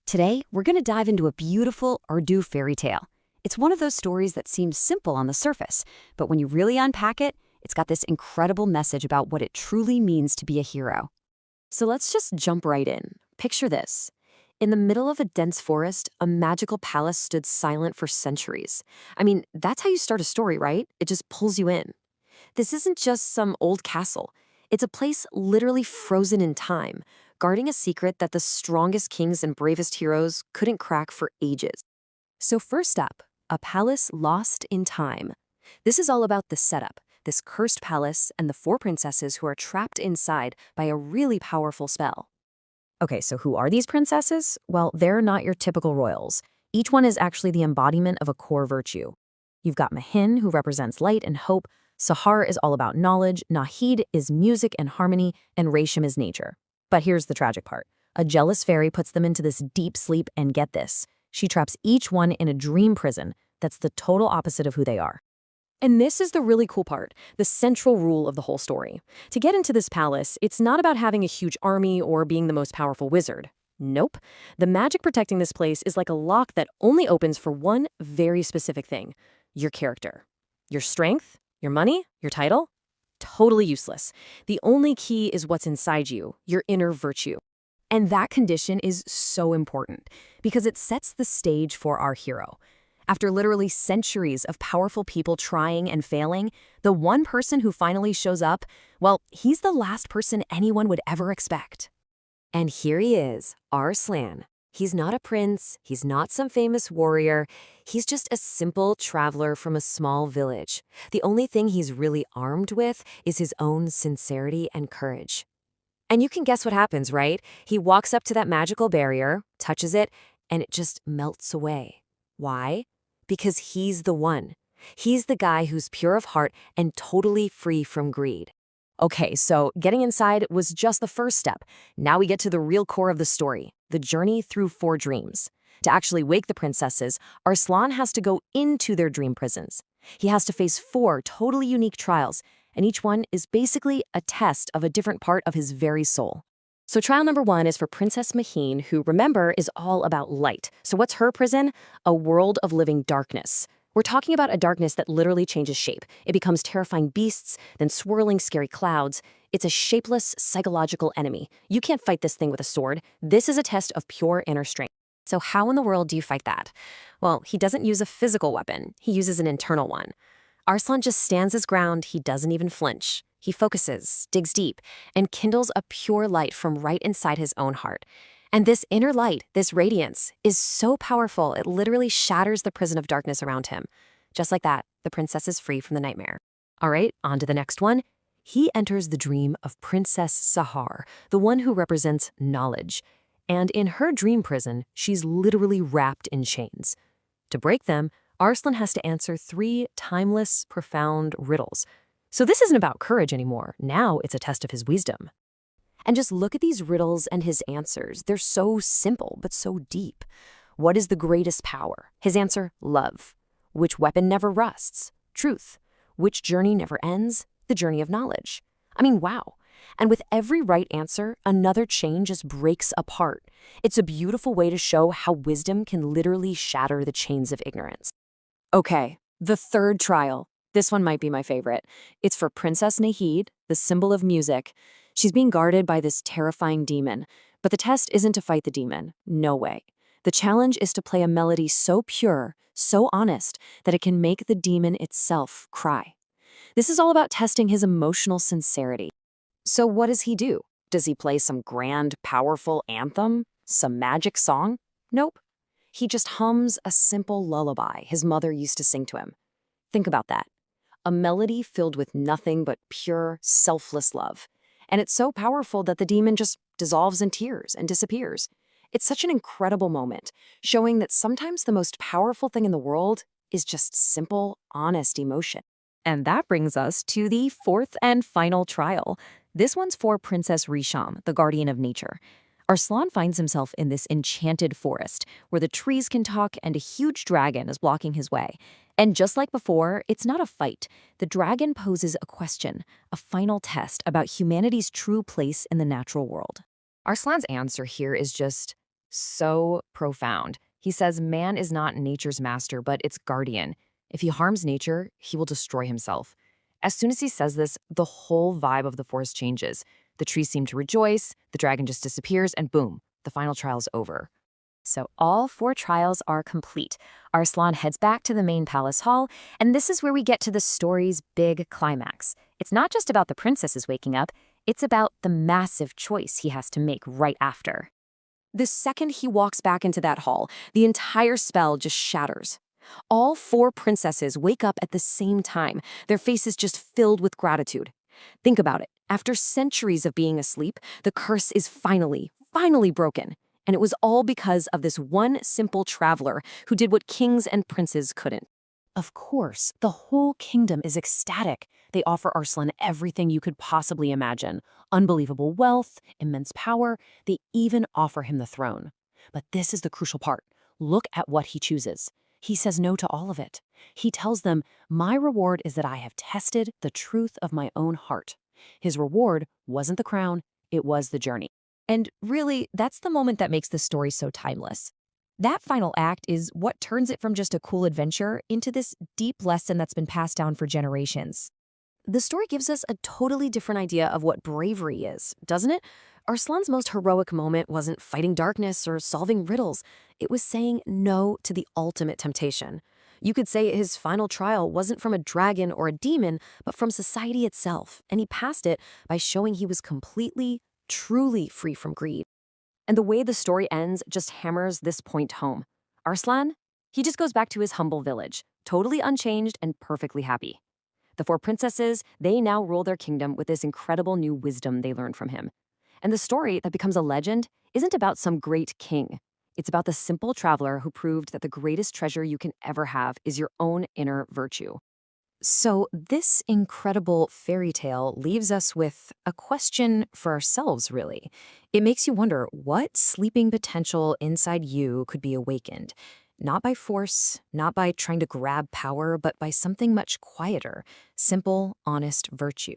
Today, we're going to dive into a beautiful Urdu fairy tale. It's one of those stories that seems simple on the surface, but when you really unpack it, it's got this incredible message about what it truly means to be a hero. So let's just jump right in. Picture this. In the middle of a dense forest, a magical palace stood silent for centuries. That's how you start a story, right? It just pulls you in. This isn't just some old castle. It's a place literally frozen in time, guarding a secret that the strongest kings and bravest heroes couldn't crack for ages. So first up, a palace lost in time. This is all about the setup, this cursed palace and the four princesses who are trapped inside by a really powerful spell. Okay, so who are these princesses? Well, they're not your typical royals. Each one is actually the embodiment of a core virtue. You've got Mahin, who represents light and hope. Sahar is all about knowledge, Nahid is music and harmony, and Resham is nature. But here's the tragic part. A jealous fairy puts them into this deep sleep, and get this, she traps each one in a dream prison that's the total opposite of who they are. And this is the really cool part, the central rule of the whole story. To get into this palace, it's not about having a huge army or being the most powerful wizard. Nope. The magic protecting this place is like a lock that only opens for one very specific thing: your character. Your strength, your money, your title? Totally useless. The only key is what's inside you, your inner virtue. And that condition is so important because it sets the stage for our hero. After literally centuries of powerful people trying and failing, the one person who finally shows up, well, he's the last person anyone would ever expect. And here he is, Arslan. He's not a prince, he's not some famous warrior, he's just a simple traveler from a small village. The only thing he's really armed with is his own sincerity and courage. And you can guess what happens, right? He walks up to that magical barrier, touches it, and it just melts away. Why? Because he's the one. He's the guy who's pure of heart and totally free from greed. Okay, so getting inside was just the first step. Now we get to the real core of the story, the journey through four dreams. To actually wake the princesses, Arslan has to go into their dream prisons. He has to face four totally unique trials, and each one is basically a test of a different part of his very soul. So trial number one is for Princess Mahin, who, remember, is all about light. So what's her prison? A world of living darkness. We're talking about a darkness that literally changes shape. It becomes terrifying beasts, then swirling scary clouds. It's a shapeless, psychological enemy. You can't fight this thing with a sword. This is a test of pure inner strength. So how in the world do you fight that? Well, he doesn't use a physical weapon. He uses an internal one. Arslan just stands his ground. He doesn't even flinch. He focuses, digs deep, and kindles a pure light from right inside his own heart. And this inner light, this radiance, is so powerful it literally shatters the prison of darkness around him. Just like that, the princess is free from the nightmare. All right, on to the next one. He enters the dream of Princess Sahar, the one who represents knowledge. And in her dream prison, she's literally wrapped in chains. To break them, Arslan has to answer three timeless, profound riddles. So this isn't about courage anymore. Now it's a test of his wisdom. And just look at these riddles and his answers. They're so simple, but so deep. What is the greatest power? His answer, love. Which weapon never rusts? Truth. Which journey never ends? The journey of knowledge. Wow. And with every right answer, another chain just breaks apart. It's a beautiful way to show how wisdom can literally shatter the chains of ignorance. Okay, the third trial. This one might be my favorite. It's for Princess Nahid, the symbol of music. She's being guarded by this terrifying demon, but the test isn't to fight the demon. No way. The challenge is to play a melody so pure, so honest, that it can make the demon itself cry. This is all about testing his emotional sincerity. So what does he do? Does he play some grand, powerful anthem? Some magic song? Nope. He just hums a simple lullaby his mother used to sing to him. Think about that. A melody filled with nothing but pure, selfless love. And it's so powerful that the demon just dissolves in tears and disappears. It's such an incredible moment, showing that sometimes the most powerful thing in the world is just simple, honest emotion. And that brings us to the fourth and final trial. This one's for Princess Resham, the guardian of nature. Arslan finds himself in this enchanted forest where the trees can talk and a huge dragon is blocking his way. And just like before, it's not a fight. The dragon poses a question, a final test about humanity's true place in the natural world. Arslan's answer here is just, So profound. He says man is not nature's master, but its guardian. If he harms nature, he will destroy himself. As soon as he says this, the whole vibe of the forest changes. The trees seem to rejoice, the dragon just disappears, and boom, the final trial's over. So all 4 trials are complete. Arslan heads back to the main palace hall, and this is where we get to the story's big climax. It's not just about the princesses waking up, it's about the massive choice he has to make right after. The second he walks back into that hall, the entire spell just shatters. All 4 princesses wake up at the same time, their faces just filled with gratitude. Think about it. After centuries of being asleep, the curse is finally broken. And it was all because of this one simple traveler who did what kings and princes couldn't. Of course, the whole kingdom is ecstatic. They offer Arslan everything you could possibly imagine. Unbelievable wealth, immense power, they even offer him the throne. But this is the crucial part. Look at what he chooses. He says no to all of it. He tells them, "My reward is that I have tested the truth of my own heart." His reward wasn't the crown, it was the journey. And really, that's the moment that makes the story so timeless. That final act is what turns it from just a cool adventure into this deep lesson that's been passed down for generations. The story gives us a totally different idea of what bravery is, doesn't it? Arslan's most heroic moment wasn't fighting darkness or solving riddles. It was saying no to the ultimate temptation. You could say his final trial wasn't from a dragon or a demon, but from society itself, and he passed it by showing he was completely, truly free from greed. And the way the story ends just hammers this point home. Arslan, he just goes back to his humble village, totally unchanged and perfectly happy. The 4 princesses, they now rule their kingdom with this incredible new wisdom they learned from him. And the story that becomes a legend isn't about some great king. It's about the simple traveler who proved that the greatest treasure you can ever have is your own inner virtue. So this incredible fairy tale leaves us with a question for ourselves, really. It makes you wonder what sleeping potential inside you could be awakened. Not by force, not by trying to grab power, but by something much quieter, simple, honest virtue.